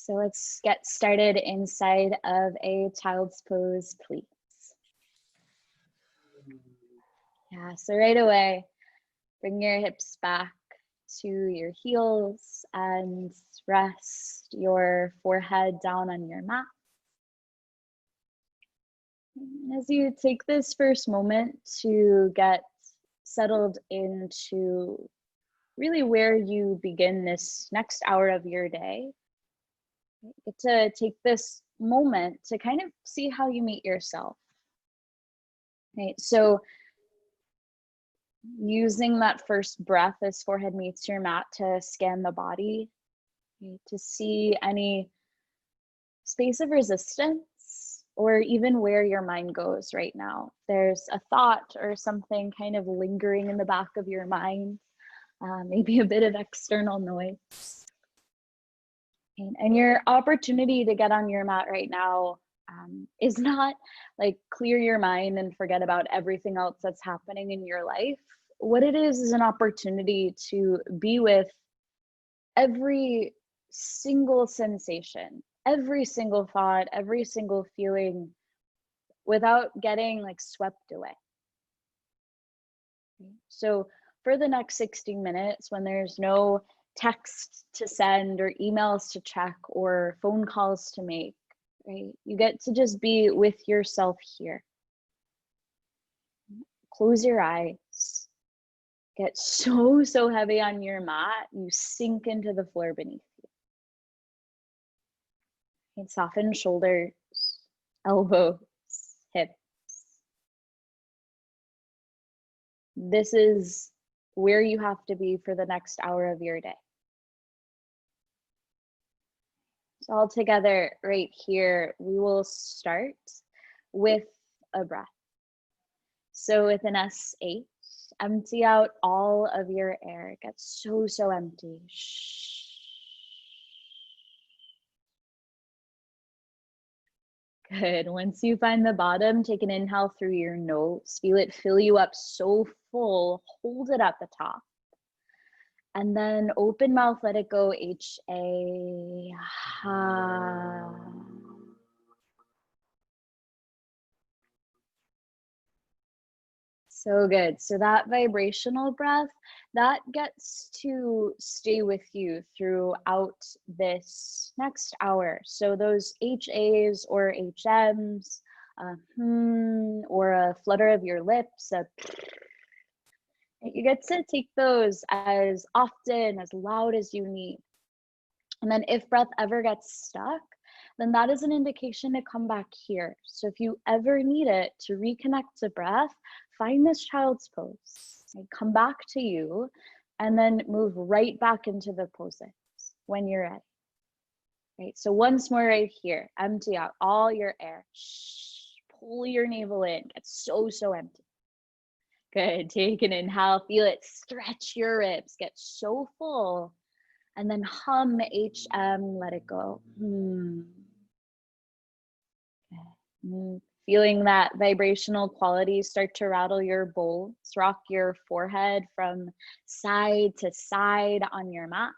So let's get started inside of a child's pose, please. Yeah, so right away, bring your hips back to your heels and rest your forehead down on your mat. As you take this first moment to get settled into really where you begin this next hour of your day, get to take this moment to kind of see how you meet yourself. Right, so using that first breath as forehead meets your mat to scan the body, right, to see any space of resistance or even where your mind goes right now. There's a thought or something kind of lingering in the back of your mind, maybe a bit of external noise. And your opportunity to get on your mat right now is not like clear your mind and forget about everything else that's happening in your life. What it is an opportunity to be with every single sensation, every single thought, every single feeling without getting like swept away. So for the next 60 minutes, when there's no text to send or emails to check or phone calls to make, right? You get to just be with yourself here. Close your eyes. Get so heavy on your mat, you sink into the floor beneath you. And soften shoulders, elbows, hips. This is where you have to be for the next hour of your day. So all together right here, we will start with a breath. So with an S8, empty out all of your air. It gets so empty. Good. Once you find the bottom, take an inhale through your nose. Feel it fill you up so full. Hold it at the top. And then open mouth, let it go. H-A. Ha. So good. So that vibrational breath, that gets to stay with you throughout this next hour. So those HAs or HMs, or a flutter of your lips, you get to take those as often, as loud as you need. And then if breath ever gets stuck, then that is an indication to come back here. So if you ever need it to reconnect to breath, find this child's pose. Come back to you and then move right back into the poses when you're ready. Right, so once more right here, empty out all your air. Pull your navel in, get so empty. Good, take an inhale, feel it, stretch your ribs, get so full. And then hum HM, let it go. Okay. Feeling that vibrational quality start to rattle your bones, rock your forehead from side to side on your mat.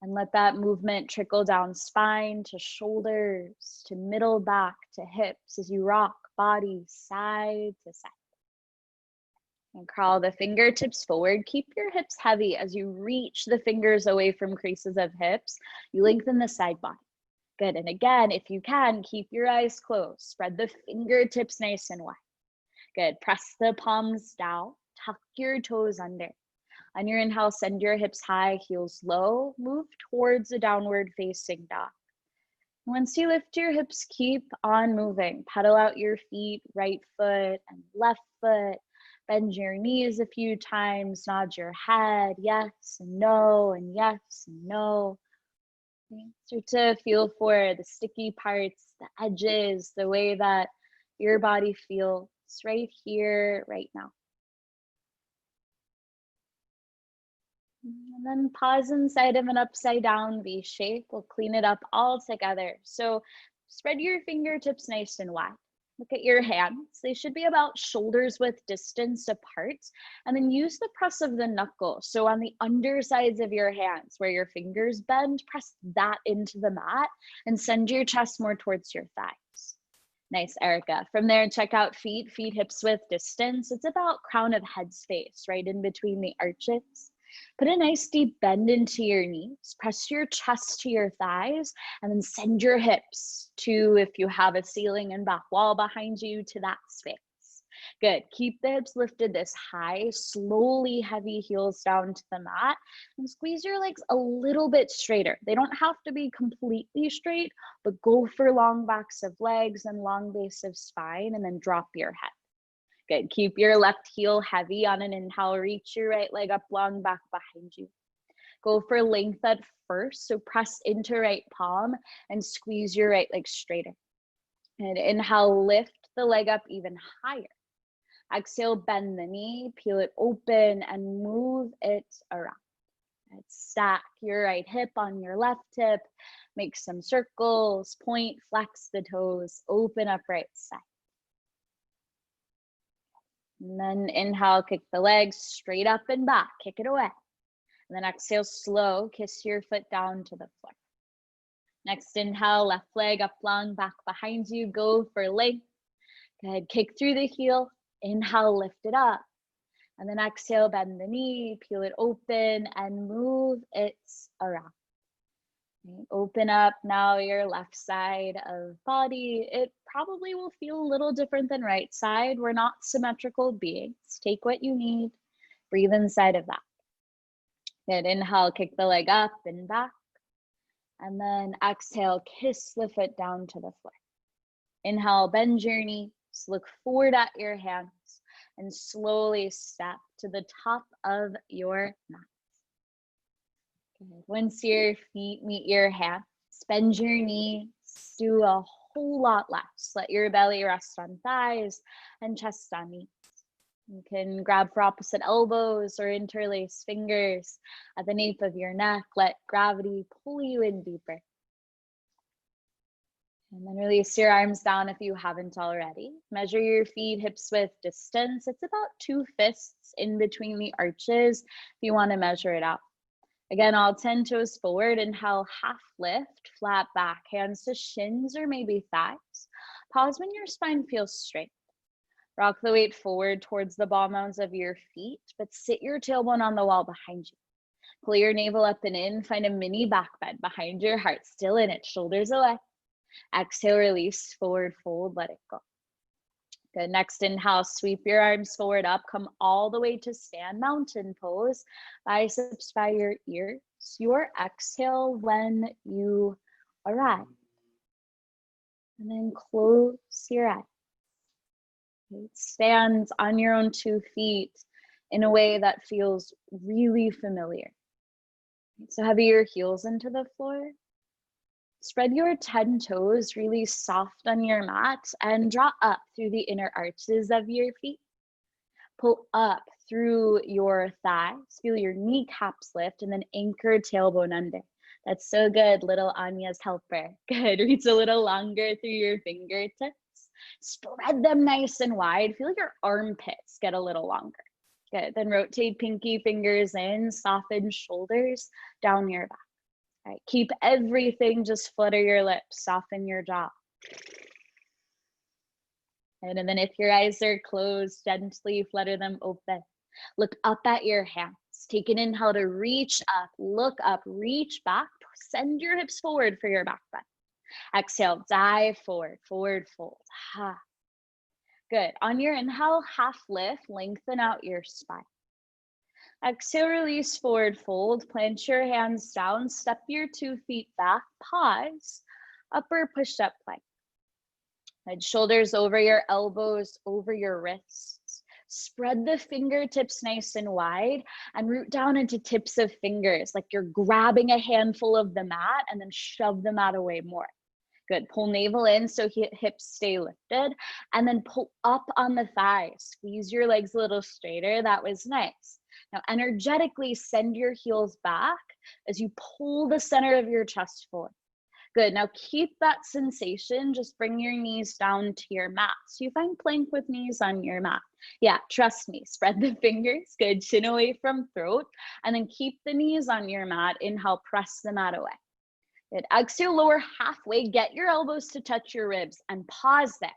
And let that movement trickle down spine to shoulders, to middle back, to hips as you rock body side to side. And crawl the fingertips forward. Keep your hips heavy as you reach the fingers away from creases of hips. You lengthen the side body. Good. And again, if you can, keep your eyes closed. Spread the fingertips nice and wide. Good. Press the palms down. Tuck your toes under. On your inhale, send your hips high, heels low. Move towards a downward facing dog. Once you lift your hips, keep on moving. Pedal out your feet, right foot and left foot. Bend your knees a few times, nod your head, yes and no, and yes and no. Start to feel for the sticky parts, the edges, the way that your body feels right here, right now. And then pause inside of an upside down V shape. We'll clean it up all together. So spread your fingertips nice and wide. Look at your hands. They should be about shoulders width distance apart. And then use the press of the knuckle. So on the undersides of your hands where your fingers bend, press that into the mat and send your chest more towards your thighs. Nice, Erica. From there, check out feet hips width distance. It's about crown of head space, right in between the arches. Put a nice deep bend into your knees. Press your chest to your thighs and then send your hips to, if you have a ceiling and back wall behind you, to that space. Good. Keep the hips lifted this high, slowly heavy heels down to the mat and squeeze your legs a little bit straighter. They don't have to be completely straight, but go for long backs of legs and long base of spine and then drop your head. Good. Keep your left heel heavy on an inhale. Reach your right leg up long back behind you. Go for length at first. So press into right palm and squeeze your right leg straighter. And inhale, lift the leg up even higher. Exhale, bend the knee, peel it open and move it around. And stack your right hip on your left hip. Make some circles, point, flex the toes, open up right side. And then inhale, kick the legs straight up and back, kick it away. And then exhale, slow, kiss your foot down to the floor. Next inhale, left leg up long, back behind you, go for length. Good, kick through the heel, inhale, lift it up. And then exhale, bend the knee, peel it open and move it around. Open up now your left side of body. It probably will feel a little different than right side. We're not symmetrical beings. Take what you need. Breathe inside of that. Good. Inhale, kick the leg up and back. And then exhale, kiss the foot down to the floor. Inhale, bend your knees. Look forward at your hands and slowly step to the top of your mat. Good. Once your feet meet your hands, bend your knees, do a whole lot less. Let your belly rest on thighs and chest on knees. You can grab for opposite elbows or interlace fingers at the nape of your neck. Let gravity pull you in deeper. And then release your arms down if you haven't already. Measure your feet hips width distance. It's about 2 fists in between the arches if you want to measure it out. Again, all 10 toes forward. Inhale, half lift, flat back, hands to shins or maybe thighs. Pause when your spine feels straight. Rock the weight forward towards the ball mounds of your feet, but sit your tailbone on the wall behind you. Pull your navel up and in, find a mini back bend behind your heart, still in it, shoulders away. Exhale, release, forward fold, let it go. Good, next inhale, sweep your arms forward up, come all the way to stand, mountain pose, biceps by your ears. Your exhale when you arrive. And then close your eyes. Stand on your own 2 feet in a way that feels really familiar. So heavy your heels into the floor. Spread your 10 toes really soft on your mat and draw up through the inner arches of your feet. Pull up through your thighs. Feel your kneecaps lift and then anchor tailbone under. That's so good, little Anya's helper. Good, reach a little longer through your fingertips. Spread them nice and wide. Feel your armpits get a little longer. Good, then rotate pinky fingers in, soften shoulders down your back. All right, keep everything, just flutter your lips, soften your jaw. And then if your eyes are closed, gently flutter them open. Look up at your hands. Take an inhale to reach up, look up, reach back, send your hips forward for your back bend. Exhale, dive forward, forward fold. Ha. Good. On your inhale, half lift, lengthen out your spine. Exhale, release, forward fold. Plant your hands down, step your 2 feet back, pause, upper push-up plank. Head shoulders over your elbows, over your wrists. Spread the fingertips nice and wide and root down into tips of fingers, like you're grabbing a handful of the mat and then shove the mat away more. Good. Pull navel in so hips stay lifted, and then pull up on the thighs. Squeeze your legs a little straighter. That was nice. Now energetically send your heels back as you pull the center of your chest forward. Good. Now keep that sensation. Just bring your knees down to your mat. So you find plank with knees on your mat. Yeah, trust me. Spread the fingers. Good. Chin away from throat. And then keep the knees on your mat. Inhale, press the mat away. Good. Exhale, lower halfway. Get your elbows to touch your ribs and pause there.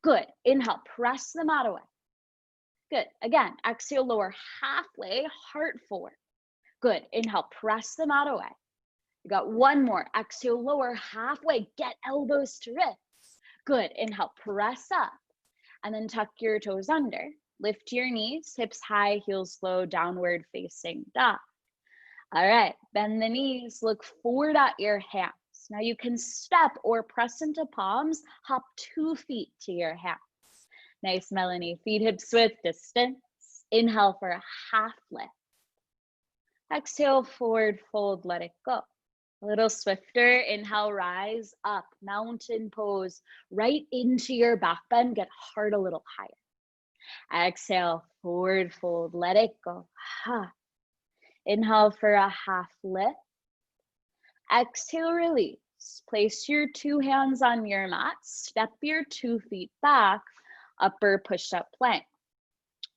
Good. Inhale, press the mat away. Good. Again, exhale, lower halfway, heart forward. Good. Inhale, press the mat away. You got one more. Exhale, lower halfway. Get elbows to wrists. Good. Inhale, press up. And then tuck your toes under. Lift your knees, hips high, heels low, downward facing dog. All right. Bend the knees. Look forward at your hands. Now you can step or press into palms. Hop 2 feet to your hands. Nice, Melanie. Feet hips width distance. Inhale for a half lift. Exhale, forward fold, let it go. A little swifter. Inhale, rise up, mountain pose, right into your back bend. Get heart a little higher. Exhale, forward fold, let it go. Inhale for a half lift. Exhale, release. Place your 2 hands on your mat. Step your 2 feet back. Upper push-up plank.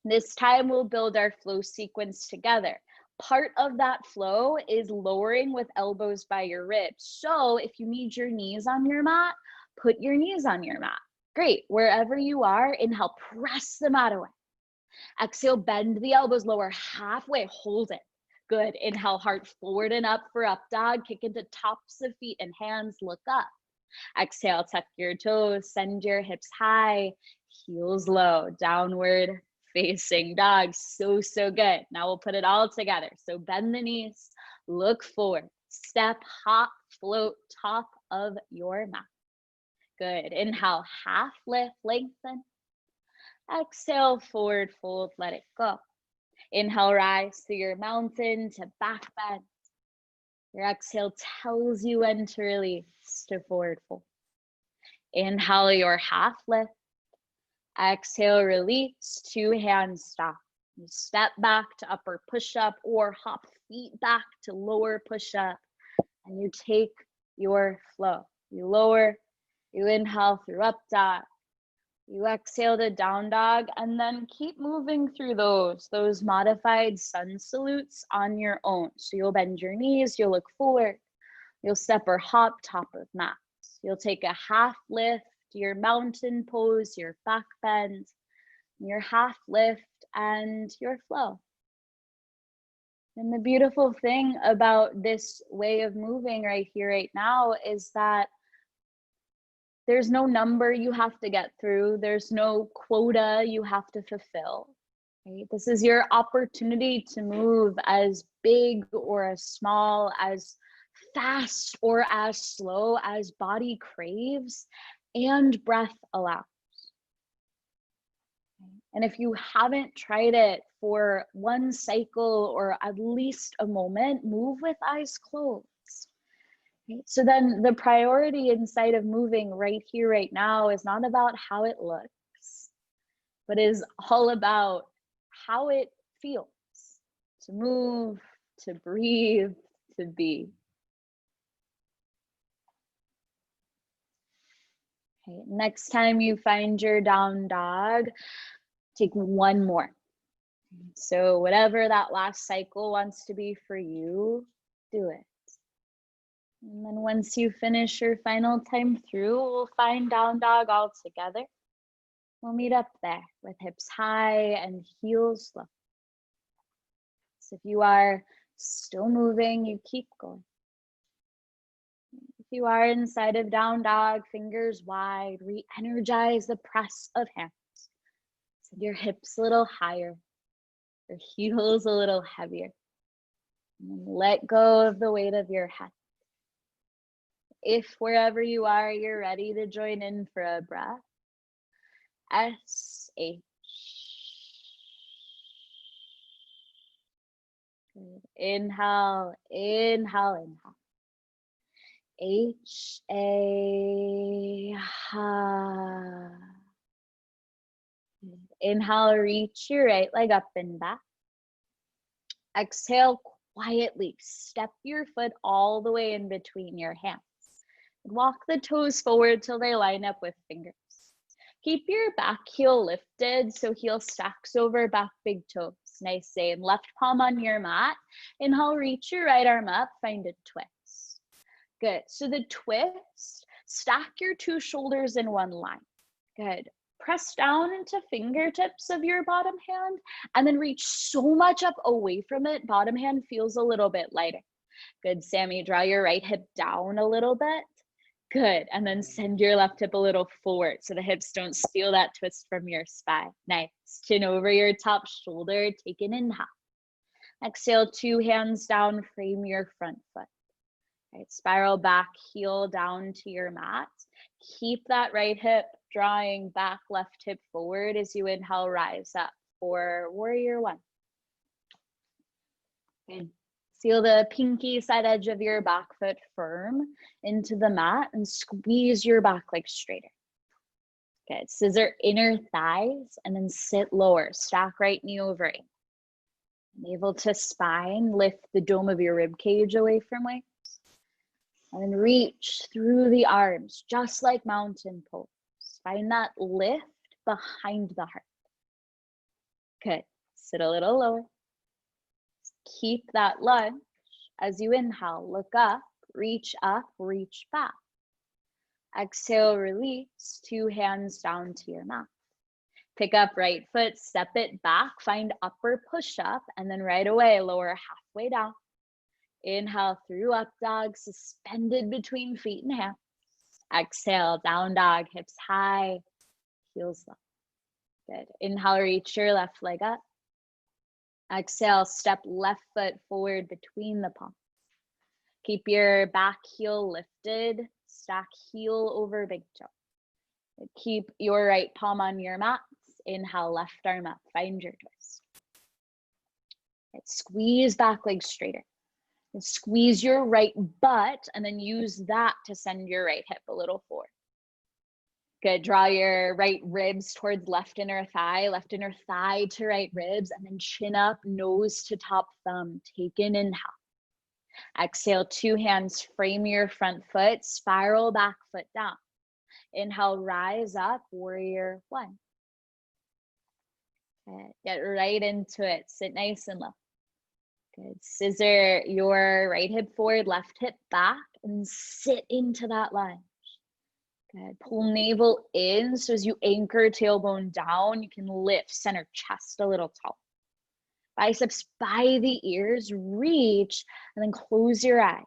This time we'll build our flow sequence together. Part of that flow is lowering with elbows by your ribs. So if you need your knees on your mat, put your knees on your mat. Great. Wherever you are, inhale, press the mat away. Exhale, bend the elbows, lower halfway, hold it. Good. Inhale, heart forward and up for up dog. Kick into tops of feet and hands, look up. Exhale, tuck your toes, send your hips high, heels low, downward facing dog. So good. Now we'll put it all together. So bend the knees, look forward, step, hop, float, top of your mat. Good. Inhale, half lift, lengthen. Exhale, forward fold, let it go. Inhale, rise through your mountain to back bend. Your exhale tells you when to release to forward fold. Inhale, your half lift. Exhale, release, 2 hands stop. You step back to upper push-up or hop feet back to lower push-up. And you take your flow. You lower, you inhale through up dog. You exhale to down dog, and then keep moving through those modified sun salutes on your own. So you'll bend your knees, you'll look forward, you'll step or hop top of mat. You'll take a half lift, your mountain pose, your back bend, your half lift, and your flow. And the beautiful thing about this way of moving right here, right now, is that there's no number you have to get through. There's no quota you have to fulfill. Right? This is your opportunity to move as big or as small, as fast or as slow as body craves and breath allows. And if you haven't tried it for one cycle or at least a moment, move with eyes closed. So then the priority inside of moving right here, right now is not about how it looks, but is all about how it feels to move, to breathe, to be. Okay, next time you find your down dog, take one more. So whatever that last cycle wants to be for you, do it. And then once you finish your final time through, we'll find down dog all together. We'll meet up there with hips high and heels low. So if you are still moving, you keep going. If you are inside of down dog, fingers wide, re-energize the press of hands. Send your hips a little higher, your heels a little heavier. And then let go of the weight of your head. If wherever you are, you're ready to join in for a breath, S-H. Good. Inhale, inhale, inhale. H-A. Inhale, reach your right leg up and back. Exhale, quietly step your foot all the way in between your hands. Walk the toes forward till they line up with fingers. Keep your back heel lifted, so heel stacks over back big toes. Nice, same. Left palm on your mat. Inhale, reach your right arm up, find a twist. Good, so the twist, stack your two shoulders in one line. Good. Press down into fingertips of your bottom hand and then reach so much up away from it, bottom hand feels a little bit lighter. Good, Sammy, draw your right hip down a little bit. Good, and then send your left hip a little forward so the hips don't steal that twist from your spine. Nice, chin over your top shoulder, take an inhale. Exhale, two hands down, frame your front foot. Right, spiral back, heel down to your mat. Keep that right hip drawing back, left hip forward as you inhale, rise up for warrior one. Good. Seal the pinky side edge of your back foot firm into the mat and squeeze your back leg straighter. Good. Scissor inner thighs and then sit lower. Stack right knee over it. Navel to spine. Lift the dome of your rib cage away from waist. And then reach through the arms, just like mountain pose. Find that lift behind the heart. Good. Sit a little lower. Keep that lunge. As you inhale, look up, reach back. Exhale, release, two hands down to your mat. Pick up right foot, step it back, find upper push up, and then right away, lower halfway down. Inhale through up dog, suspended between feet and hands. Exhale, down dog, hips high, heels low. Good. Inhale, reach your left leg up. Exhale, step left foot forward between the palms. Keep your back heel lifted, stack heel over big toe. Keep your right palm on your mat. Inhale, left arm up, find your twist. Squeeze back leg straighter. And squeeze your right butt and then use that to send your right hip a little forward. Good, draw your right ribs towards left inner thigh to right ribs, and then chin up, nose to top thumb. Take an inhale. Exhale, two hands, frame your front foot, spiral back foot down. Inhale, rise up, warrior one. Good. Get right into it, sit nice and low. Good, scissor your right hip forward, left hip back, and sit into that lunge. Good. Pull navel in, so as you anchor tailbone down, you can lift center chest a little tall. Biceps by the ears, reach, and then close your eyes.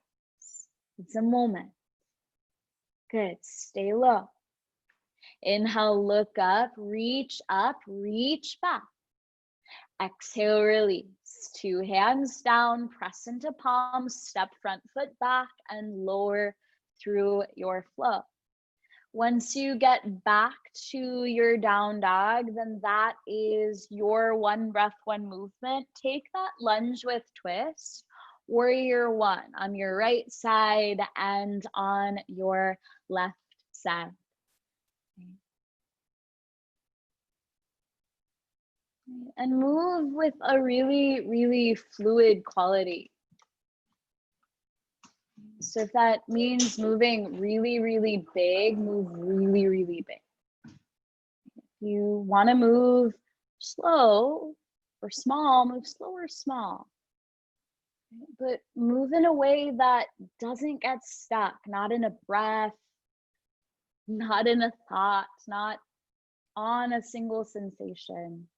It's a moment. Good, stay low. Inhale, look up, reach back. Exhale, release. Two hands down, press into palms, step front foot back, and lower through your flow. Once you get back to your down dog, then that is your one breath, one movement. Take that lunge with twist, warrior one on your right side and on your left side. And move with a really, really fluid quality. So if that means moving really, really big, move really, really big. If you want to move slow or small, move slow or small. But move in a way that doesn't get stuck, not in a breath, not in a thought, not on a single sensation.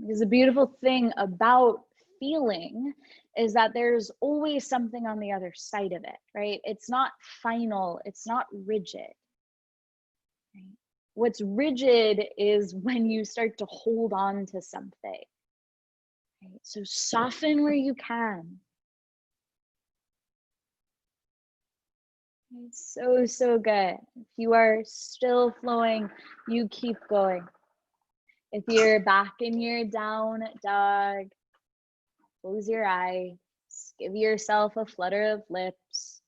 Because the beautiful thing about feeling is that there's always something on the other side of it, right? It's not final, it's not rigid. Right? What's rigid is when you start to hold on to something. Right? So soften where you can. It's so, so good. If you are still flowing, you keep going. If you're back in your down dog, close your eyes, give yourself a flutter of lips.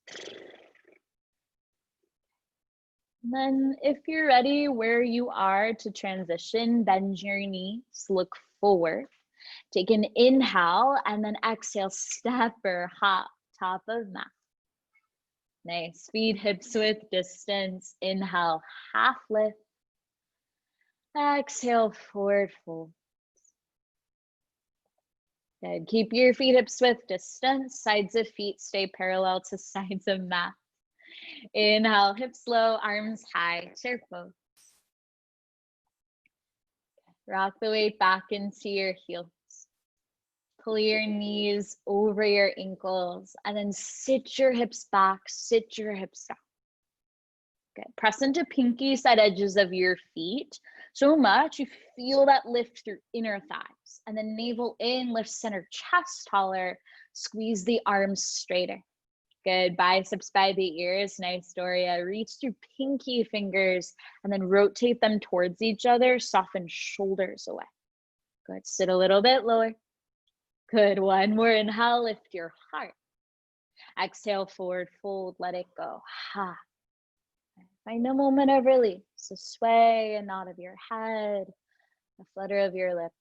And then if you're ready where you are to transition, bend your knees, look forward. Take an inhale and then exhale, step or hop, top of mat. Nice. Feet hips width distance. Inhale, half lift. Exhale, forward fold. Good. Keep your feet hips width distance. Sides of feet stay parallel to sides of mat. Inhale, hips low, arms high, chair pose. Rock the weight back into your heels. Pull your knees over your ankles and then sit your hips back, sit your hips down. Good. Press into pinky side edges of your feet so much you feel that lift through inner thighs. And then navel in, lift center chest taller, squeeze the arms straighter. Good. Biceps by the ears. Nice, Doria. Reach through pinky fingers and then rotate them towards each other. Soften shoulders away. Good. Sit a little bit lower. Good. One more inhale. Lift your heart. Exhale, forward fold. Let it go. Ha. Find a moment of release. A sway, a nod of your head, a flutter of your lips.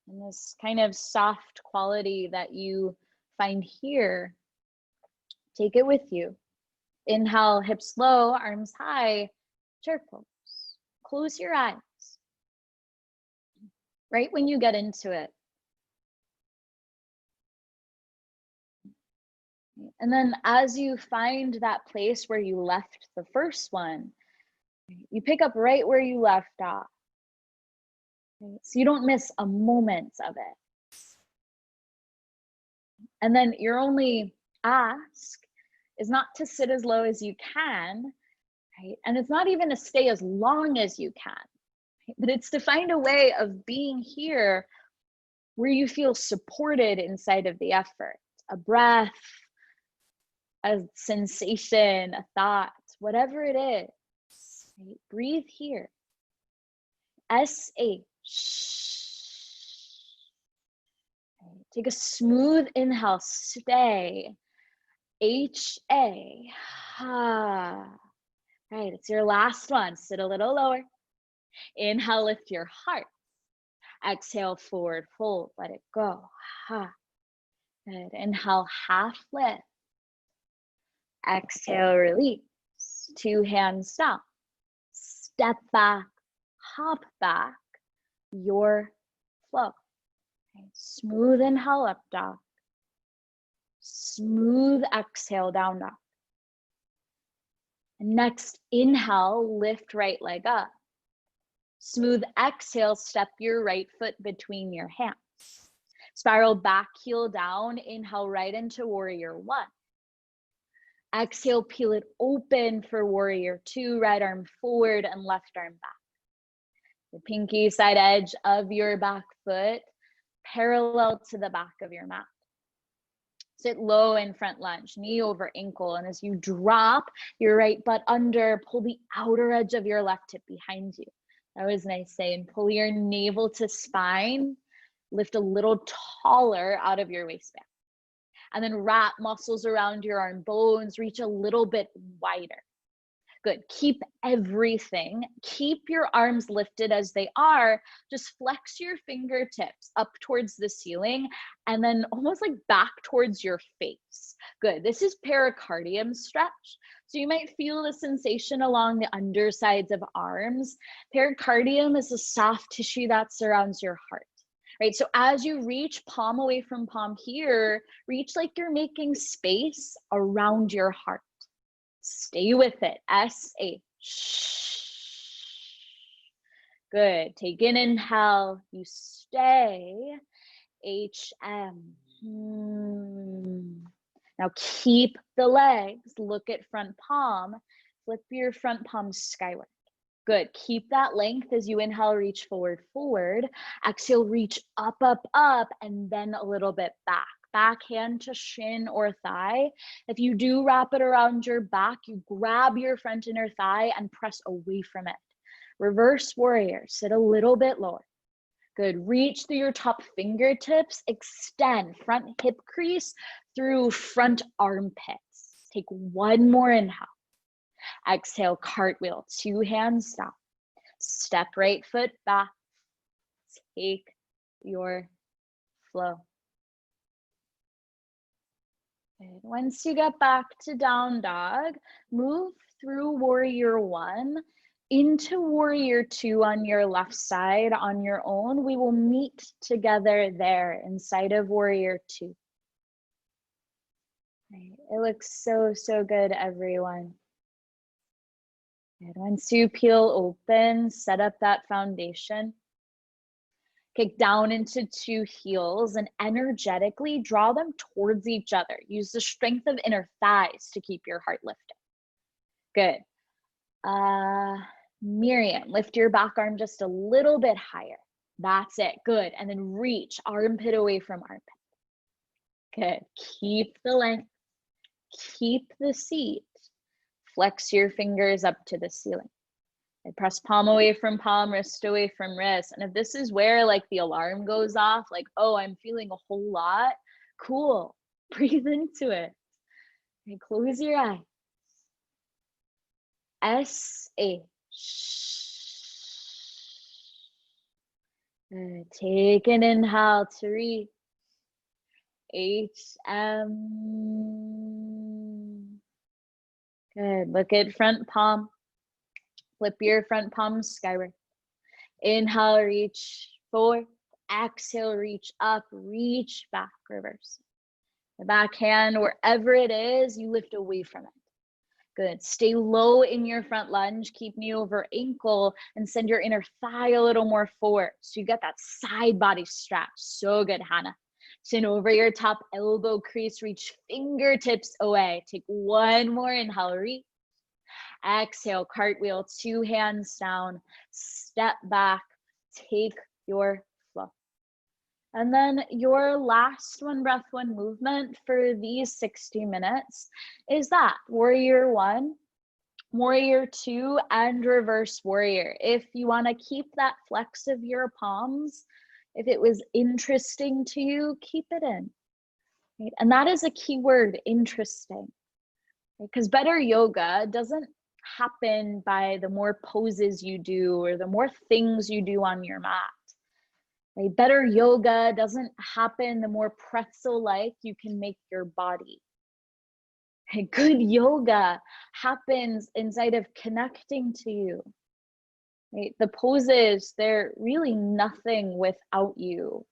And this kind of soft quality that you find here, take it with you. Inhale, hips low, arms high, chair pose. Close your eyes. Right when you get into it. And then as you find that place where you left the first one, you pick up right where you left off. So you don't miss a moment of it. And then your only ask is not to sit as low as you can, right? And it's not even to stay as long as you can, right? But it's to find a way of being here where you feel supported inside of the effort. A breath, a sensation, a thought, whatever it is, right? Breathe here. S-H. Take a smooth inhale, stay. H-A. Ha. Right, it's your last one. Sit a little lower. Inhale, lift your heart. Exhale, forward fold. Let it go. Ha. Good. Inhale, half lift. Exhale, release. Two hands down. Step back, hop back, your flow. Okay. Smooth inhale, up dog. Smooth exhale, down dog. Next inhale, lift right leg up. Smooth exhale, step your right foot between your hands. Spiral back, heel down. Inhale right into warrior one. Exhale, peel it open for warrior two. Right arm forward and left arm back. The pinky side edge of your back foot parallel to the back of your mat. Sit low in front lunge, knee over ankle. And as you drop your right butt under, pull the outer edge of your left hip behind you. That was nice saying. Pull your navel to spine. Lift a little taller out of your waistband. And then wrap muscles around your arm bones. Reach a little bit wider. Good. Keep everything. Keep your arms lifted as they are. Just flex your fingertips up towards the ceiling and then almost like back towards your face. Good. This is pericardium stretch. So you might feel the sensation along the undersides of arms. Pericardium is the soft tissue that surrounds your heart. Right, so as you reach palm away from palm here, reach like you're making space around your heart. Stay with it. S-H. Good. Take an inhale. You stay. H-M. Now keep the legs. Look at front palm. Flip your front palm skyward. Good. Keep that length as you inhale, reach forward, forward. Exhale, reach up, up, up, and then a little bit back. Back hand to shin or thigh. If you do wrap it around your back, you grab your front inner thigh and press away from it. Reverse warrior. Sit a little bit lower. Good. Reach through your top fingertips. Extend front hip crease through front armpits. Take one more inhale. Exhale, cartwheel, two hands down. Step right foot back. Take your flow. Good. Once you get back to down dog, move through warrior one into warrior two on your left side on your own. We will meet together there inside of warrior two. Right. It looks so, so good, everyone. Good. Once you peel open, set up that foundation. Kick down into two heels and energetically draw them towards each other. Use the strength of inner thighs to keep your heart lifted. Good. Miriam, lift your back arm just a little bit higher. That's it. Good. And then reach armpit away from armpit. Good. Keep the length. Keep the seat. Flex your fingers up to the ceiling. And press palm away from palm, wrist away from wrist. And if this is where like the alarm goes off, like, oh, I'm feeling a whole lot, cool. Breathe into it. Okay, close your eyes. S-H. Take an inhale to reach. H-M. Good. Look at front palm. Flip your front palm skyward. Inhale, reach forward. Exhale, reach up, reach back, reverse. The back hand, wherever it is, you lift away from it. Good. Stay low in your front lunge. Keep knee over ankle and send your inner thigh a little more forward. So you get that side body stretch. So good, Hannah. Chin over your top elbow crease. Reach fingertips away. Take one more inhale, reach. Exhale, cartwheel, two hands down, step back, take your flow. And then your last one breath, one movement for these 60 minutes is that warrior one, warrior two, and reverse warrior. If you want to keep that flex of your palms, if it was interesting to you, keep it in. Right? And that is a key word, interesting. Because better yoga doesn't happen by the more poses you do or the more things you do on your mat. Right? Better yoga doesn't happen the more pretzel-like you can make your body. Right? Good yoga happens inside of connecting to you. Right? The poses, they're really nothing without you.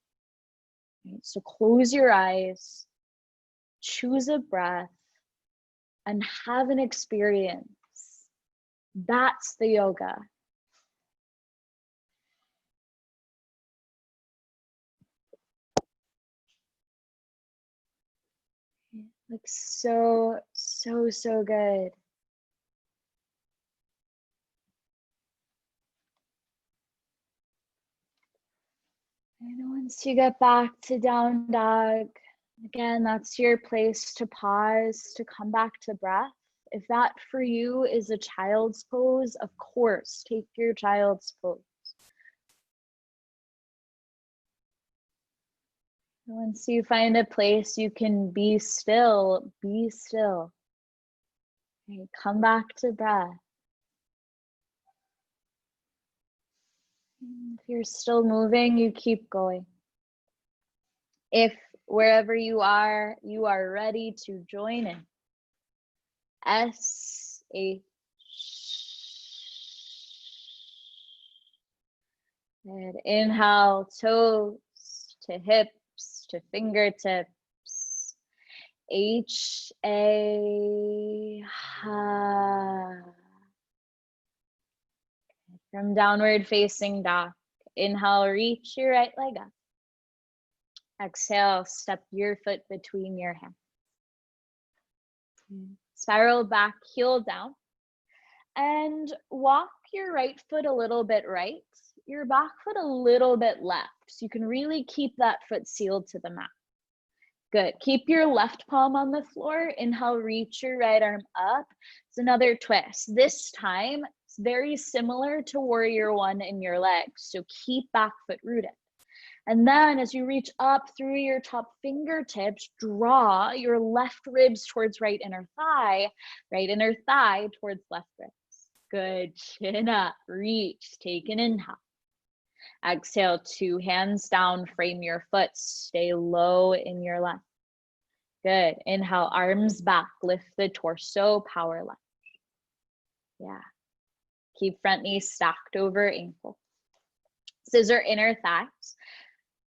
Right? So close your eyes, choose a breath, and have an experience. That's the yoga. Looks so, so, so good. And once you get back to down dog, again, that's your place to pause, to come back to breath. If that for you is a child's pose, of course, take your child's pose. Once you find a place you can be still, be still. Okay, come back to breath. If you're still moving, you keep going. If wherever you are ready to join in. S-H. And inhale, toes to hips to fingertips. H-A. From downward facing dog. Inhale, reach your right leg up. Exhale, step your foot between your hands. Spiral back, heel down. And walk your right foot a little bit right, your back foot a little bit left. So you can really keep that foot sealed to the mat. Good. Keep your left palm on the floor. Inhale, reach your right arm up. It's another twist. This time, it's very similar to warrior one in your legs. So keep back foot rooted. And then as you reach up through your top fingertips, draw your left ribs towards right inner thigh towards left ribs. Good. Chin up, reach, take an inhale. Exhale, two hands down, frame your foot, stay low in your left. Good. Inhale, arms back, lift the torso, power lunge. Yeah. Keep front knee stacked over ankle. Scissor inner thighs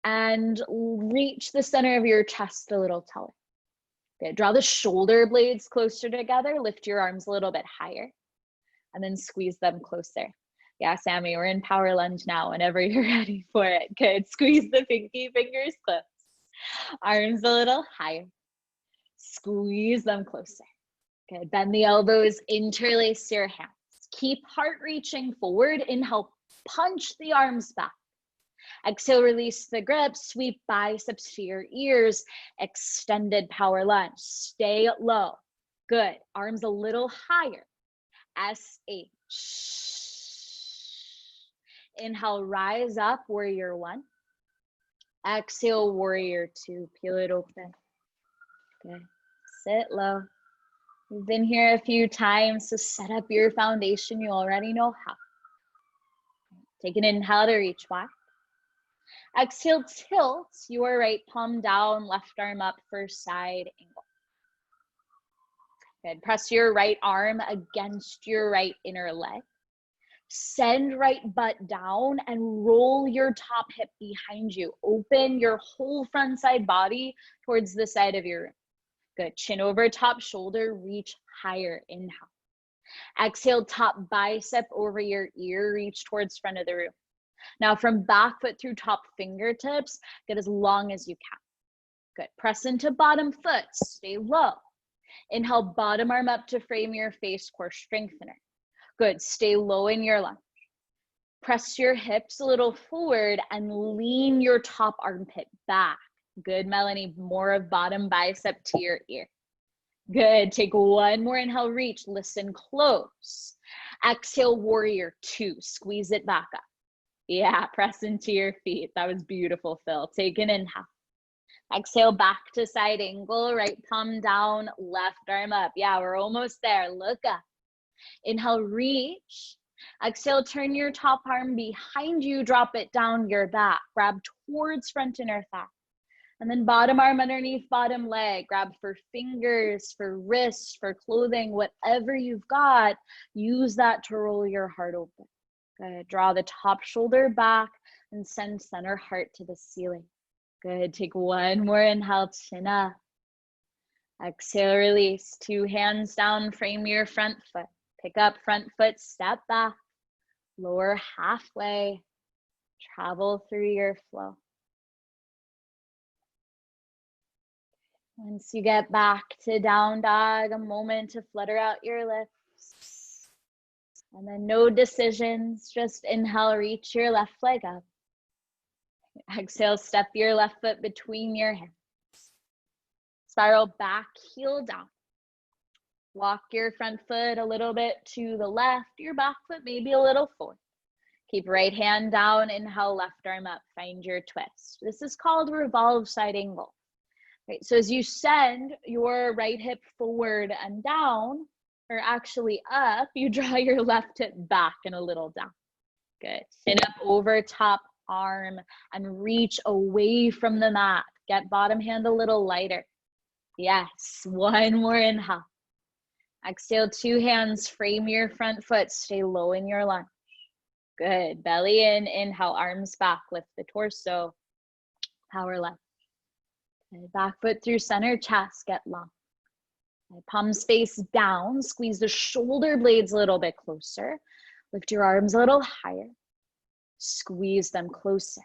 and reach the center of your chest a little taller. Good. Draw the shoulder blades closer together, lift your arms a little bit higher, and then squeeze them closer. Yeah, Sammy, we're in power lunge now whenever you're ready for it. Good. Squeeze the pinky fingers close. Arms a little higher. Squeeze them closer. Good. Bend the elbows, interlace your hands. Keep heart reaching forward. Inhale, punch the arms back. Exhale, release the grip, sweep biceps to your ears, extended power lunge. Stay low. Good. Arms a little higher. S-H. Inhale, rise up, warrior one. Exhale, warrior two. Peel it open. Good. Sit low. We've been here a few times, so set up your foundation. You already know how. Take an inhale to reach wide. Exhale, tilt your right palm down, left arm up for side angle. Good. Press your right arm against your right inner leg. Send right butt down and roll your top hip behind you. Open your whole front side body towards the side of your room. Good. Chin over top shoulder, reach higher. Inhale. Exhale, top bicep over your ear, reach towards front of the room. Now from back foot through top fingertips, get as long as you can. Good. Press into bottom foot, stay low. Inhale, bottom arm up to frame your face, core strengthener. Good. Stay low in your lunge. Press your hips a little forward and lean your top armpit back. Good, Melanie. More of bottom bicep to your ear. Good. Take one more inhale, reach. Listen close. Exhale, warrior two. Squeeze it back up. Yeah, press into your feet. That was beautiful, Phil. Take an inhale. Exhale, back to side angle. Right palm down, left arm up. Yeah, we're almost there. Look up. Inhale, reach. Exhale, turn your top arm behind you. Drop it down your back. Grab towards front inner thigh. And then bottom arm underneath bottom leg. Grab for fingers, for wrists, for clothing, whatever you've got. Use that to roll your heart open. Good. Draw the top shoulder back and send center heart to the ceiling. Good. Take one more inhale, chin up. Exhale, release. Two hands down, frame your front foot. Pick up front foot, step back. Lower halfway. Travel through your flow. Once you get back to down dog, a moment to flutter out your lips. And then no decisions, just inhale, reach your left leg up. Exhale, step your left foot between your hands. Spiral back, heel down. Walk your front foot a little bit to the left, your back foot maybe a little forward. Keep right hand down, inhale, left arm up, find your twist. This is called revolve side angle. Right, so as you send your right hip forward and down, or actually up, you draw your left hip back and a little down. Good. Chin up over top arm and reach away from the mat. Get bottom hand a little lighter. Yes, one more inhale. Exhale, two hands, frame your front foot, stay low in your lunge. Good. Belly in, inhale, arms back, lift the torso, power left. Okay, back foot through center, chest, get long. Okay, palms face down, squeeze the shoulder blades a little bit closer. Lift your arms a little higher. Squeeze them closer.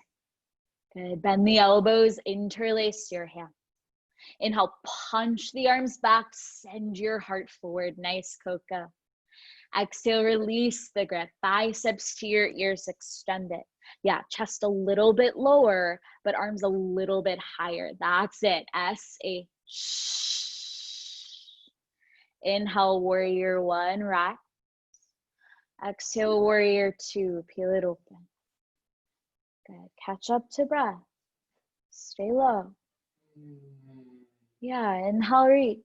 Good. Bend the elbows, interlace your hands. Inhale, punch the arms back, send your heart forward. Nice, Coco. Exhale, release the grip. Biceps to your ears, extend it. Yeah, chest a little bit lower, but arms a little bit higher. That's it. S-H. Inhale, warrior one, rise. Exhale, warrior two, peel it open. Good. Catch up to breath. Stay low. Yeah, inhale, reach.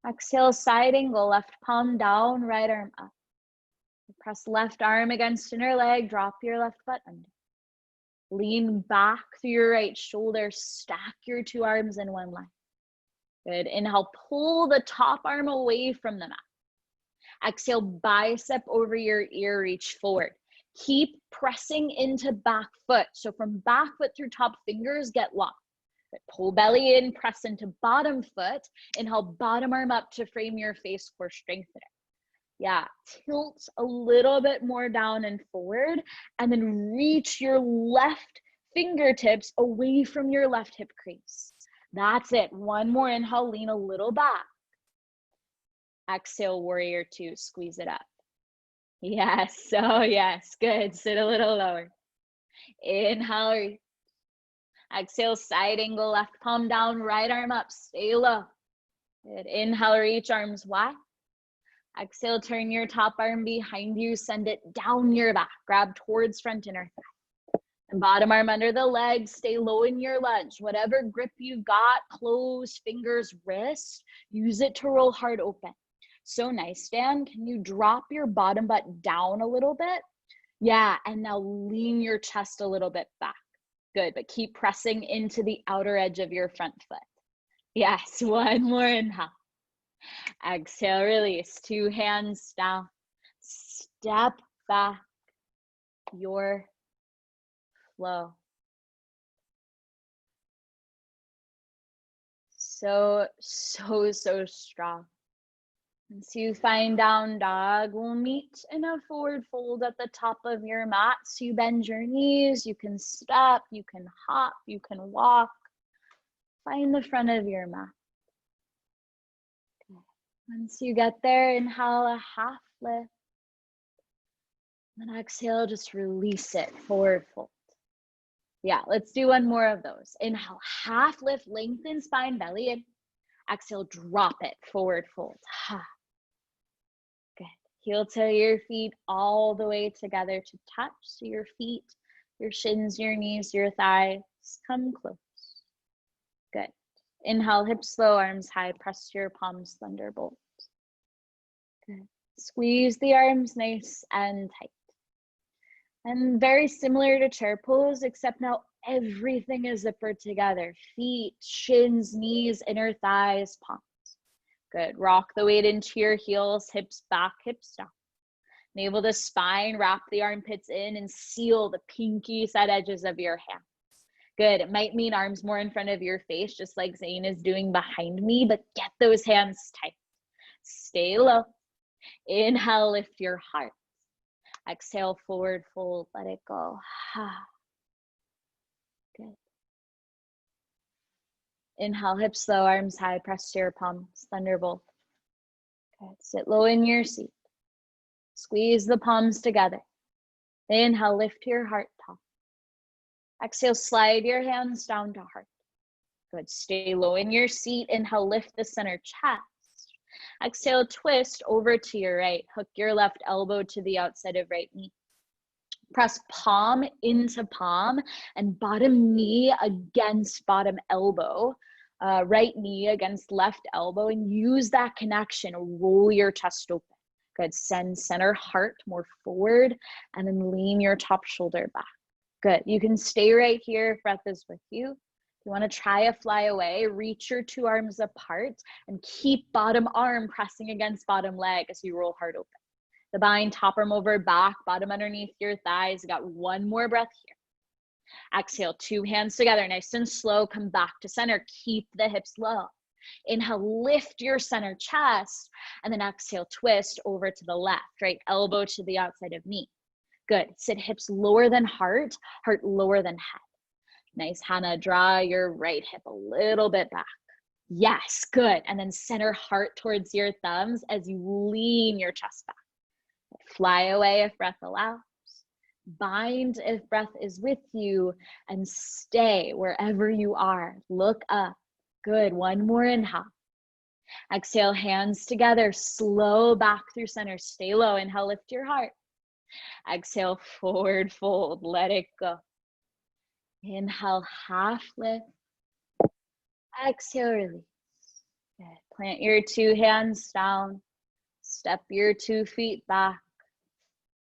Exhale, side angle, left palm down, right arm up. Press left arm against inner leg, drop your left butt under. Lean back through your right shoulder, stack your two arms in one line. Good. Inhale, pull the top arm away from the mat. Exhale, bicep over your ear, reach forward. Keep pressing into back foot. So from back foot through top fingers, get locked. Good. Pull belly in, press into bottom foot. Inhale, bottom arm up to frame your face, core strengthener. Yeah, tilt a little bit more down and forward, and then reach your left fingertips away from your left hip crease. That's it. One more inhale, lean a little back. Exhale, warrior two, squeeze it up. Yes, oh yes, good. Sit a little lower. Inhale, reach. Exhale, side angle, left palm down, right arm up, stay low. Good. Inhale, reach, arms wide. Exhale, turn your top arm behind you, send it down your back. Grab towards front inner thigh. And bottom arm under the leg, stay low in your lunge. Whatever grip you've got, closed fingers, wrist, use it to roll hard open. So nice, Dan. Can you drop your bottom butt down a little bit? Yeah, and now lean your chest a little bit back. Good, but keep pressing into the outer edge of your front foot. Yes, one more inhale. Exhale, release. Two hands down. Step back. Your flow. So strong. Once you find down dog, we'll meet in a forward fold at the top of your mat. So you bend your knees, you can step, you can hop, you can walk. Find the front of your mat. Okay. Once you get there, inhale a half lift. Then exhale, just release it, forward fold. Yeah, let's do one more of those. Inhale, half lift, lengthen spine, belly in. Exhale, drop it, forward fold. Good. Heel to your feet all the way together to touch. So your feet, your shins, your knees, your thighs come close. Good. Inhale, hips low, arms high, press your palms, thunderbolt. Good. Squeeze the arms nice and tight. And very similar to chair pose, except now everything is zippered together. Feet, shins, knees, inner thighs, palms. Good. Rock the weight into your heels, hips back, hips down. Navel to spine, wrap the armpits in and seal the pinky side edges of your hands. Good. It might mean arms more in front of your face, just like Zane is doing behind me, but get those hands tight. Stay low. Inhale, lift your heart. Exhale, forward fold, let it go. Good. Inhale, hips low, arms high, press to your palms, thunderbolt. Good. Sit low in your seat. Squeeze the palms together. Inhale, lift your heart top. Exhale, slide your hands down to heart. Good. Stay low in your seat. Inhale, lift the center chest. Exhale, twist over to your right. Hook your left elbow to the outside of right knee. Press palm into palm and bottom knee against bottom elbow. Right knee against left elbow, and use that connection. Roll your chest open. Good. Send center heart more forward and then lean your top shoulder back. Good. You can stay right here if breath is with you. You want to try a fly away, reach your two arms apart and keep bottom arm pressing against bottom leg as you roll hard open. The bind, top arm over back, bottom underneath your thighs. You got one more breath here. Exhale, two hands together, nice and slow. Come back to center. Keep the hips low. Inhale, lift your center chest, and then exhale, twist over to the left, right elbow to the outside of knee. Good. Sit hips lower than heart, heart lower than head. Nice, Hannah, draw your right hip a little bit back. Yes, good. And then center heart towards your thumbs as you lean your chest back. Fly away if breath allows. Bind if breath is with you, and stay wherever you are. Look up. Good. One more inhale. Exhale, hands together. Slow back through center. Stay low. Inhale, lift your heart. Exhale, forward fold. Let it go. Inhale, half lift. Exhale, release. Good. Plant your two hands down. Step your 2 feet back.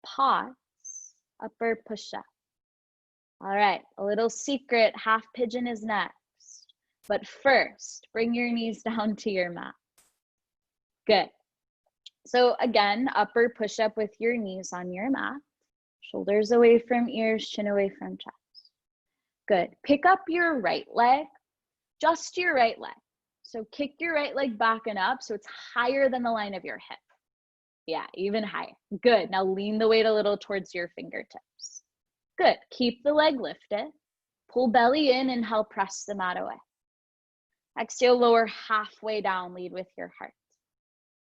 Pause. Upper push-up. All right, a little secret. Half pigeon is next. But first, bring your knees down to your mat. Good. So again, upper push-up with your knees on your mat. Shoulders away from ears, chin away from chest. Good. Pick up your right leg, just your right leg. So kick your right leg back and up so it's higher than the line of your hip. Yeah, even higher. Good. Now lean the weight a little towards your fingertips. Good. Keep the leg lifted. Pull belly in, inhale, press the mat away. Exhale, lower halfway down, lead with your heart.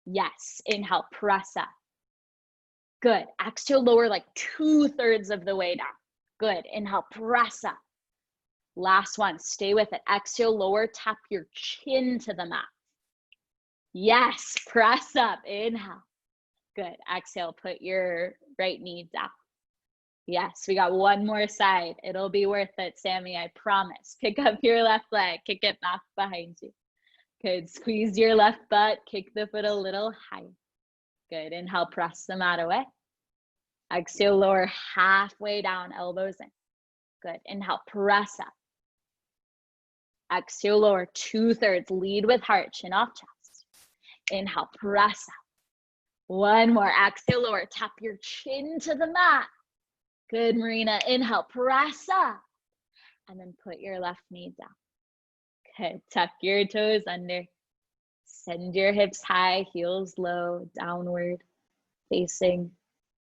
Yes, inhale, press up. Good. Exhale, lower like 2/3 of the way down. Good. Inhale, press up. Last one, stay with it. Exhale, lower, tap your chin to the mat. Yes, press up, inhale. Good. Exhale, put your right knee down. Yes, we got one more side. It'll be worth it, Sammy, I promise. Pick up your left leg, kick it back behind you. Good. Squeeze your left butt, kick the foot a little higher. Good. Inhale, press the mat away. Exhale, lower halfway down, elbows in. Good. Inhale, press up. Exhale, lower 2/3, lead with heart, chin off chest. Inhale, press up. One more. Exhale, lower, tap your chin to the mat. Good, Marina. Inhale, press up. And then put your left knee down. Good. Tuck your toes under. Send your hips high, heels low, downward facing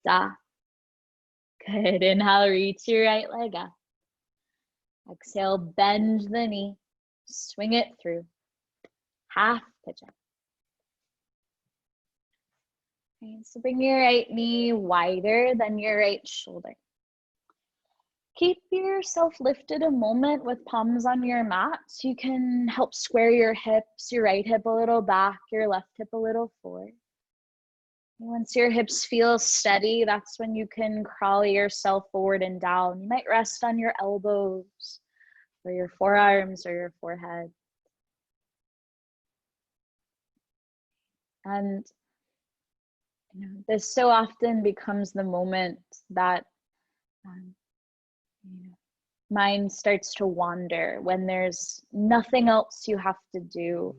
dog. Good. Inhale, reach your right leg up. Exhale, bend the knee, swing it through. Half pigeon. Okay, so bring your right knee wider than your right shoulder. Keep yourself lifted a moment with palms on your mat so you can help square your hips, your right hip a little back, your left hip a little forward. Once your hips feel steady, that's when you can crawl yourself forward and down. You might rest on your elbows or your forearms or your forehead. And this so often becomes the moment that mind starts to wander when there's nothing else you have to do.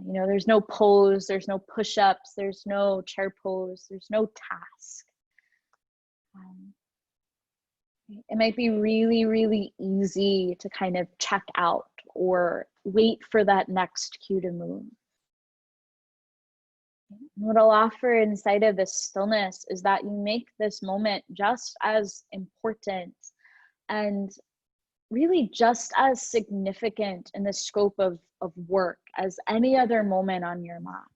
There's no pose, there's no push-ups, there's no chair pose, there's no task. It might be really, really easy to kind of check out or wait for that next cue to move. What I'll offer inside of this stillness is that you make this moment just as important and really just as significant in the scope of work as any other moment on your mat.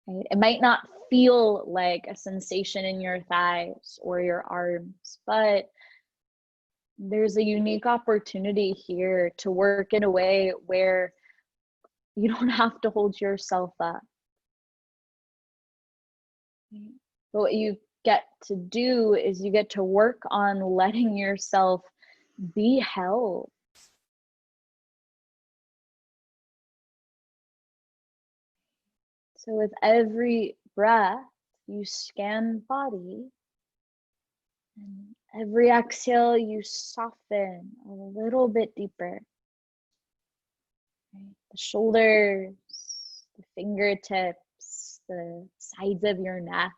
Right? It might not feel like a sensation in your thighs or your arms, but there's a unique opportunity here to work in a way where you don't have to hold yourself up. But what you get to do is you get to work on letting yourself be held. So with every breath, you scan body. And every exhale, you soften a little bit deeper. Right? The shoulders, the fingertips, the sides of your neck.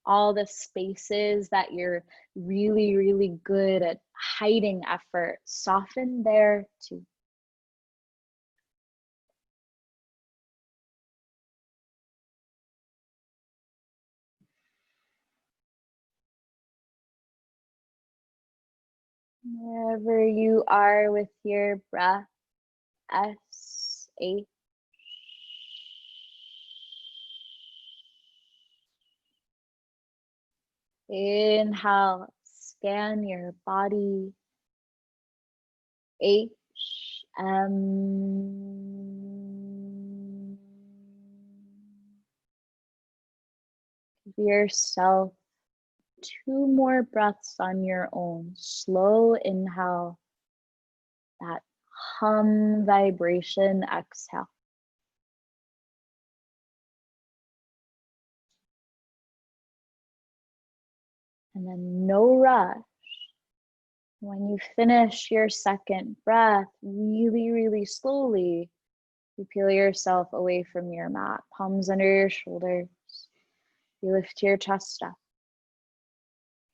All the spaces that you're really, really good at hiding effort, soften there too. Wherever you are with your breath, S-H. Inhale, scan your body. H-M. Give yourself 2 more breaths on your own. Slow inhale, that hum vibration exhale. And then no rush. When you finish your second breath, really, really slowly, you peel yourself away from your mat, palms under your shoulders. You lift your chest up.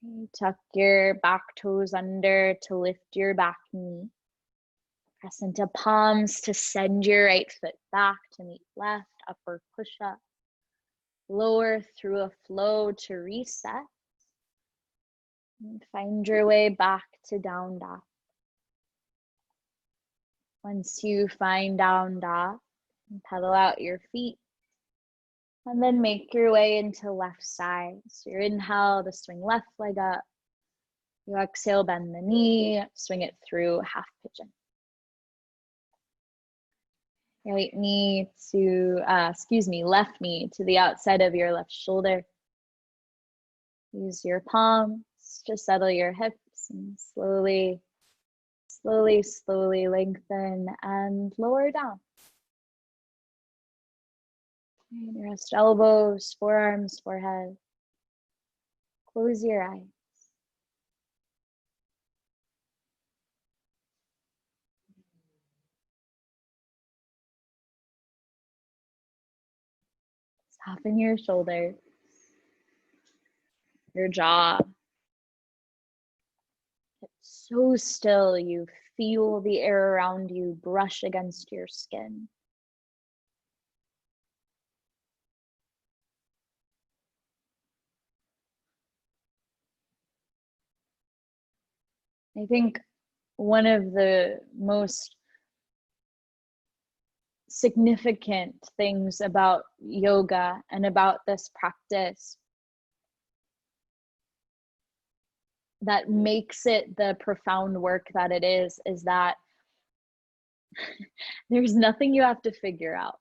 You tuck your back toes under to lift your back knee. Press into palms to send your right foot back to meet left, upper push-up. Lower through a flow to reset. And find your way back to down dog. Once you find down dog, pedal out your feet. And then make your way into left side. So you inhale to swing left leg up. You exhale, bend the knee, swing it through half pigeon. Right knee to, left knee to the outside of your left shoulder. Use your palms to settle your hips and slowly lengthen and lower down. And rest elbows, forearms, forehead. Close your eyes. Soften your shoulders, your jaw. Get so still you feel the air around you brush against your skin. I think one of the most significant things about yoga and about this practice that makes it the profound work that it is that there's nothing you have to figure out.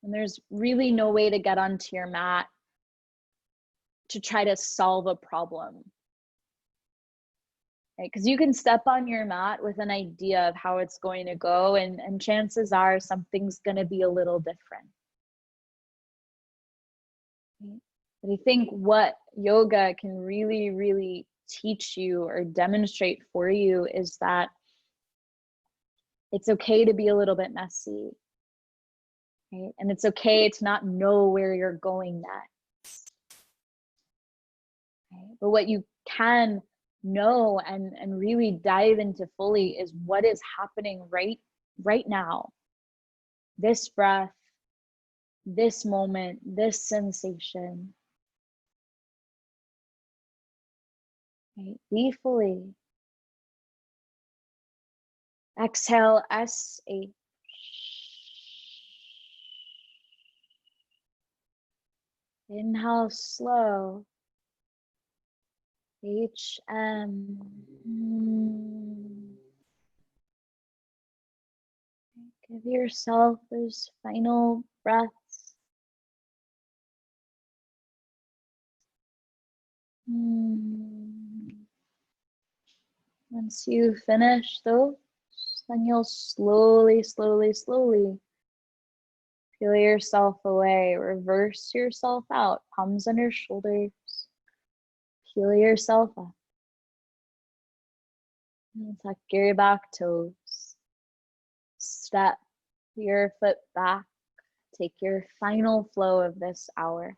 And there's really no way to get onto your mat to try to solve a problem. Because you can step on your mat with an idea of how it's going to go, and chances are something's going to be a little different. But I think what yoga can really, really teach you or demonstrate for you is that it's okay to be a little bit messy, right? And it's okay to not know where you're going next. Right? But what you can know and really dive into fully is what is happening right now. This breath, this moment, this sensation. Right? Be fully. Exhale, S-H. Inhale, slow. H-M. Give yourself those final breaths. Once you finish those, then you'll slowly peel yourself away, reverse yourself out, palms under shoulders, peel yourself up. And tuck your back toes. Step your foot back. Take your final flow of this hour.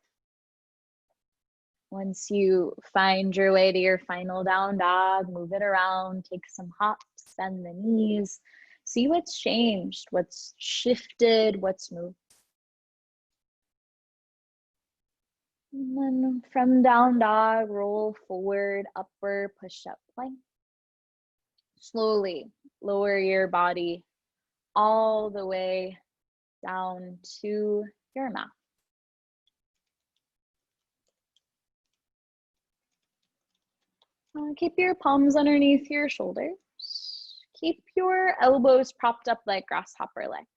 Once you find your way to your final down dog, move it around, take some hops, bend the knees, see what's changed, what's shifted, what's moved. And then from down dog, roll forward, upward push-up plank. Slowly lower your body all the way down to your mat. Keep your palms underneath your shoulders. Keep your elbows propped up like grasshopper legs.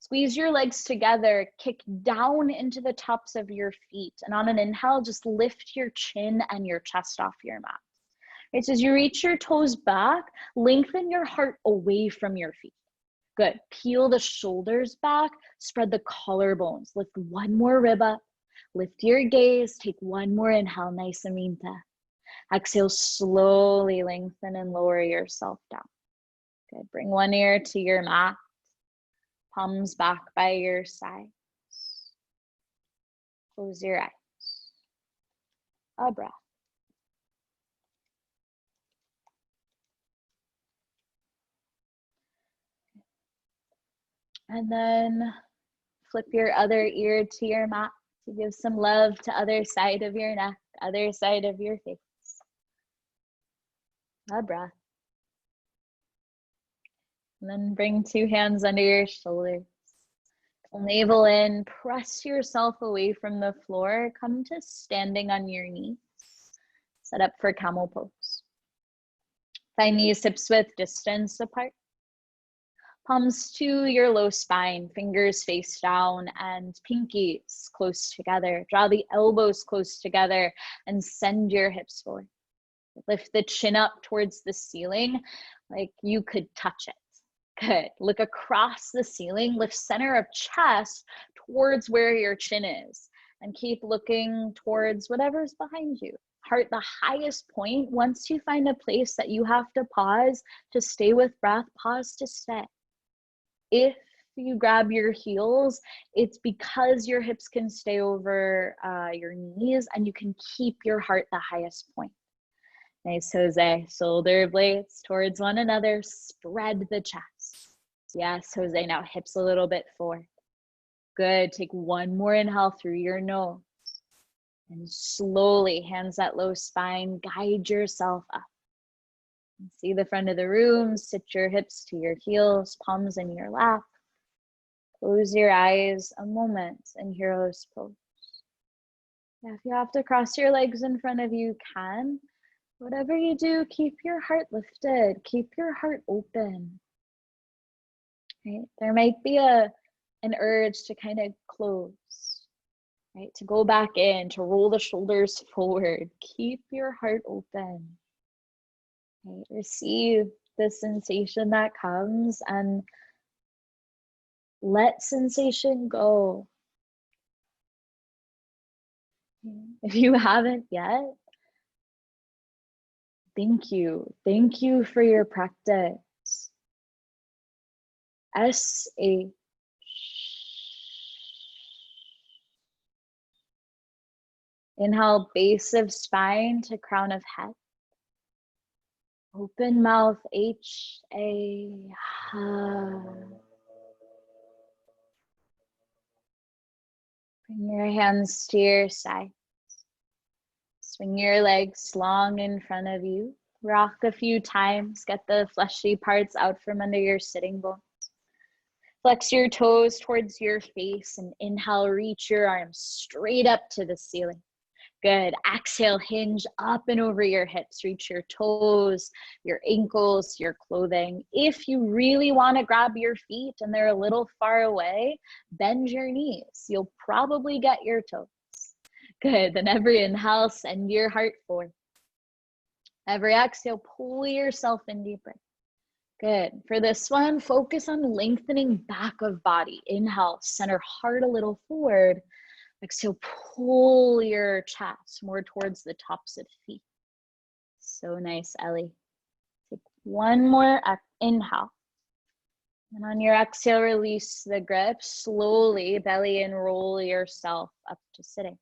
Squeeze your legs together, kick down into the tops of your feet. And on an inhale, just lift your chin and your chest off your mat. Right, so as you reach your toes back, lengthen your heart away from your feet. Good. Peel the shoulders back, spread the collarbones. Lift one more rib up. Lift your gaze, take one more inhale, nice aminta. Exhale, slowly lengthen and lower yourself down. Good, bring one ear to your mat, palms back by your sides. Close your eyes. A breath. And then flip your other ear to your mat to give some love to other side of your neck, other side of your face. A breath. And then bring two hands under your shoulders. Navel in, press yourself away from the floor. Come to standing on your knees. Set up for camel pose. Find knees, hips width distance apart. Palms to your low spine, fingers face down and pinkies close together. Draw the elbows close together and send your hips forward. Lift the chin up towards the ceiling like you could touch it. Good. Look across the ceiling, lift center of chest towards where your chin is, and keep looking towards whatever's behind you. Heart the highest point. Once you find a place that you have to pause to stay with breath, pause to stay. If you grab your heels, it's because your hips can stay over your knees and you can keep your heart the highest point. Nice, Jose. Shoulder blades towards one another. Spread the chest. Yes, Jose. Now hips a little bit forward. Good. Take one more inhale through your nose. And slowly, hands at low spine, guide yourself up. And see the front of the room. Sit your hips to your heels, palms in your lap. Close your eyes a moment in hero's pose. Yeah, if you have to cross your legs in front of you, can. Whatever you do, keep your heart lifted. Keep your heart open. Right? There might be an urge to kind of close, right? To go back in, to roll the shoulders forward. Keep your heart open. Right? Receive the sensation that comes and let sensation go. If you haven't yet, thank you. Thank you for your practice. S-H. Inhale, base of spine to crown of head. Open mouth, H-A. Bring your hands to your sides. Swing your legs long in front of you. Rock a few times. Get the fleshy parts out from under your sitting bones. Flex your toes towards your face and inhale, reach your arms straight up to the ceiling. Good. Exhale, hinge up and over your hips. Reach your toes, your ankles, your clothing. If you really want to grab your feet and they're a little far away, bend your knees. You'll probably get your toes. Good. Then every inhale, send your heart forward. Every exhale, pull yourself in deeper. Good. For this one, focus on lengthening back of body. Inhale, center heart a little forward. Exhale, pull your chest more towards the tops of feet. So nice, Ellie. Take one more inhale. And on your exhale, release the grip. Slowly, belly in, roll yourself up to sitting.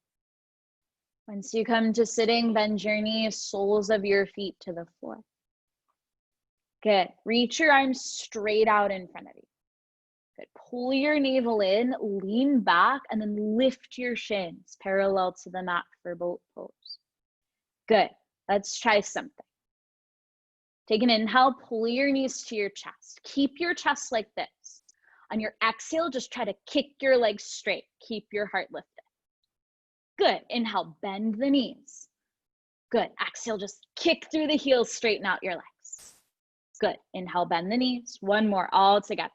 Once you come to sitting, bend your knees, soles of your feet to the floor. Good. Reach your arms straight out in front of you. Good. Pull your navel in, lean back, and then lift your shins parallel to the mat for boat pose. Good. Let's try something. Take an inhale, pull your knees to your chest. Keep your chest like this. On your exhale, just try to kick your legs straight. Keep your heart lifted. Good. Inhale, bend the knees. Good. Exhale, just kick through the heels, straighten out your legs. Good. Inhale, bend the knees. One more, all together.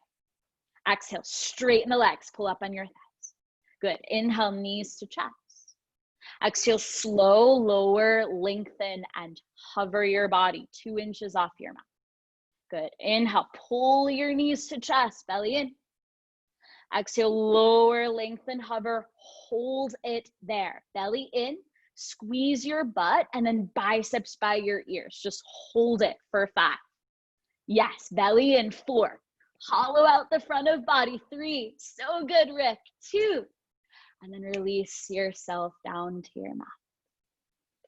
Exhale, straighten the legs, pull up on your thighs. Good. Inhale, knees to chest. Exhale, slow, lower, lengthen, and hover your body 2 inches off your mat. Good. Inhale, pull your knees to chest, belly in. Exhale, lower, lengthen, hover, hold it there. Belly in, squeeze your butt, and then biceps by your ears. Just hold it for 5. Yes, belly in. 4. Hollow out the front of body. 3. So good, Rick. 2. And then release yourself down to your mat.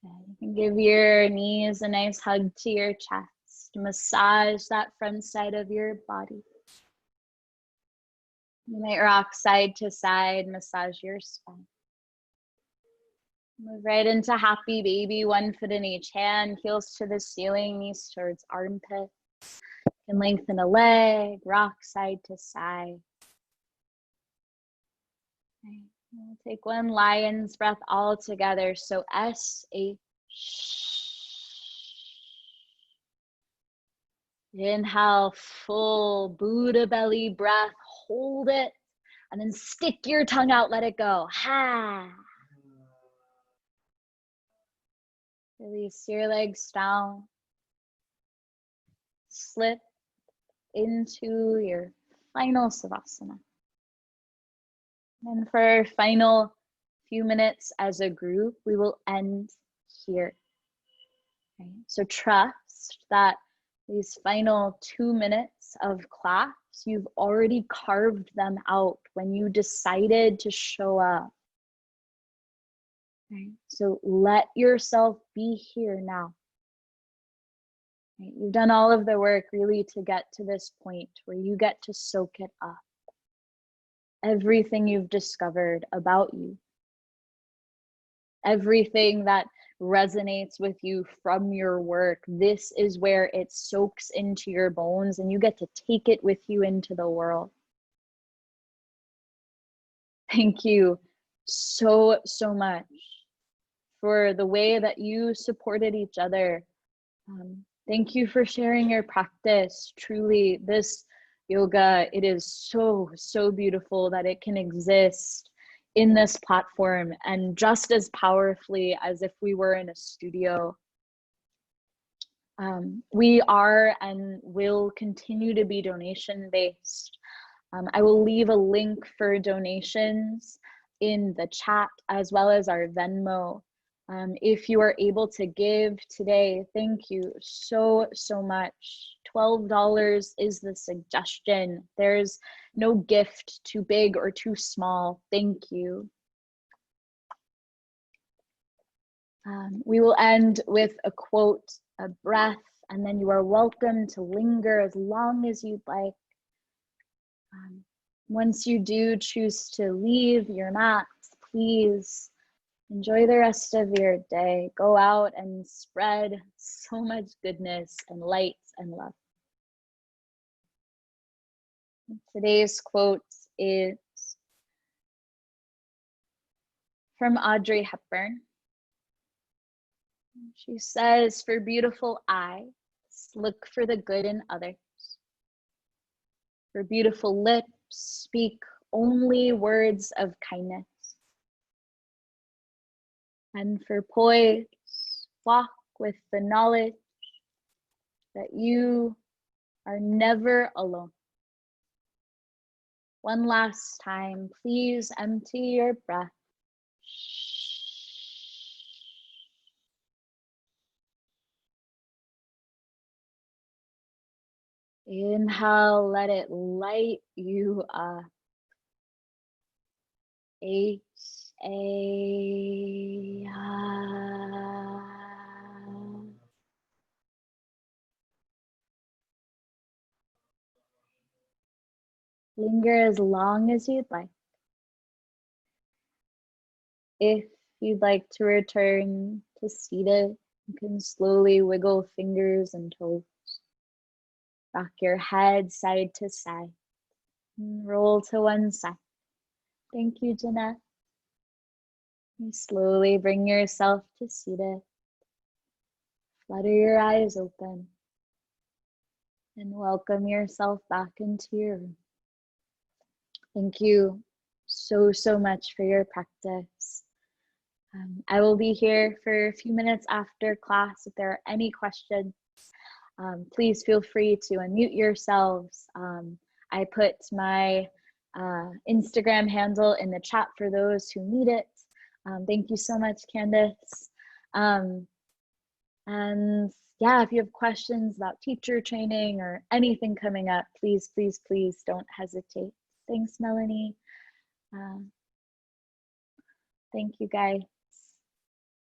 Okay. You can give your knees a nice hug to your chest. Massage that front side of your body. You might rock side to side, massage your spine. Move right into happy baby, 1 foot in each hand, heels to the ceiling, knees towards armpits. You can lengthen a leg, rock side to side. Okay. We'll take 1 lion's breath all together. So S-H. Inhale, full Buddha belly breath. Hold it. And then stick your tongue out. Let it go. Ha. Release your legs down. Slip into your final Savasana. And for our final few minutes as a group, we will end here. Okay. So trust that these final 2 minutes of class, you've already carved them out when you decided to show up. Okay. So let yourself be here now. Okay. You've done all of the work really to get to this point where you get to soak it up. Everything you've discovered about you, everything that resonates with you from your work, this is where it soaks into your bones and you get to take it with you into the world. Thank you so much for the way that you supported each other. Thank you for sharing your practice. Truly, this yoga, it is so beautiful that it can exist in this platform and just as powerfully as if we were in a studio. We are and will continue to be donation based. I will leave a link for donations in the chat as well as our Venmo. If you are able to give today, thank you so much. $12 is the suggestion. There's no gift too big or too small. Thank you. We will end with a quote, a breath, and then you are welcome to linger as long as you'd like. Once you do choose to leave your mats, please enjoy the rest of your day. Go out and spread so much goodness and light and love. Today's quote is from Audrey Hepburn. She says, "For beautiful eyes, look for the good in others. For beautiful lips, speak only words of kindness. And for poise, walk with the knowledge that you are never alone." One last time, please empty your breath. Inhale, let it light you up. Exhale. Linger as long as you'd like. If you'd like to return to seated, you can slowly wiggle fingers and toes. Rock your head side to side. And roll to one side. Thank you, Jeanette. You slowly bring yourself to seated. Flutter your eyes open. And welcome yourself back into your room. Thank you so much for your practice. I will be here for a few minutes after class. If there are any questions, please feel free to unmute yourselves. I put my Instagram handle in the chat for those who need it. Thank you so much, Candace. And yeah, if you have questions about teacher training or anything coming up, please, please, please don't hesitate. Thanks, Melanie. Thank you, guys.